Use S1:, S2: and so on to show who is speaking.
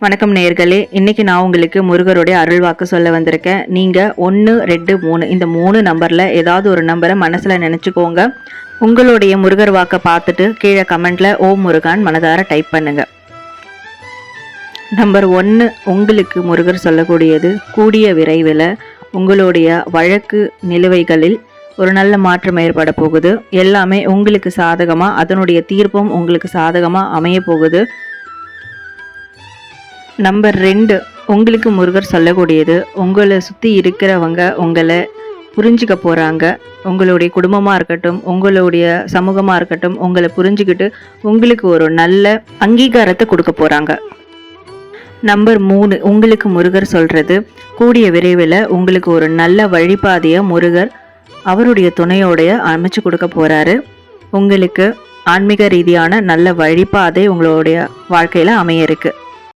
S1: வணக்கம் நேயர்களே, இன்னைக்கு நான் உங்களுக்கு முருகருடைய அருள் வாக்கு சொல்ல வந்திருக்கேன். நீங்கள் 1, 2, 3 இந்த 3 நம்பரில் ஏதாவது ஒரு நம்பரை மனசில் நினச்சிக்கோங்க. உங்களுடைய முருகர் வாக்கை பார்த்துட்டு கீழே கமெண்ட்டில் ஓம் முருகான் மனதார டைப் பண்ணுங்கள். நம்பர் 1, உங்களுக்கு முருகர் சொல்லக்கூடியது கூடிய விரைவில் உங்களுடைய வழக்கு நிலுவைகளில் ஒரு நல்ல மாற்றம் ஏற்பட போகுது. எல்லாமே உங்களுக்கு சாதகமாக, அதனுடைய தீர்ப்பும் உங்களுக்கு சாதகமாக அமைய போகுது. நம்பர் 2, உங்களுக்கு முருகர் சொல்லக்கூடியது உங்களை சுற்றி இருக்கிறவங்க உங்களை புரிஞ்சுக்க போகிறாங்க. உங்களுடைய குடும்பமாக இருக்கட்டும், உங்களுடைய சமூகமாக இருக்கட்டும், உங்களை புரிஞ்சுக்கிட்டு உங்களுக்கு ஒரு நல்ல அங்கீகாரத்தை கொடுக்க போகிறாங்க. நம்பர் 3, உங்களுக்கு முருகர் சொல்கிறது கூடிய விரைவில் உங்களுக்கு ஒரு நல்ல வழிபாதையை முருகர் அவருடைய துணையோடைய அமைச்சு கொடுக்க போகிறாரு. உங்களுக்கு ஆன்மீக ரீதியான நல்ல வழிபாதை உங்களுடைய வாழ்க்கையில் அமைய இருக்கு.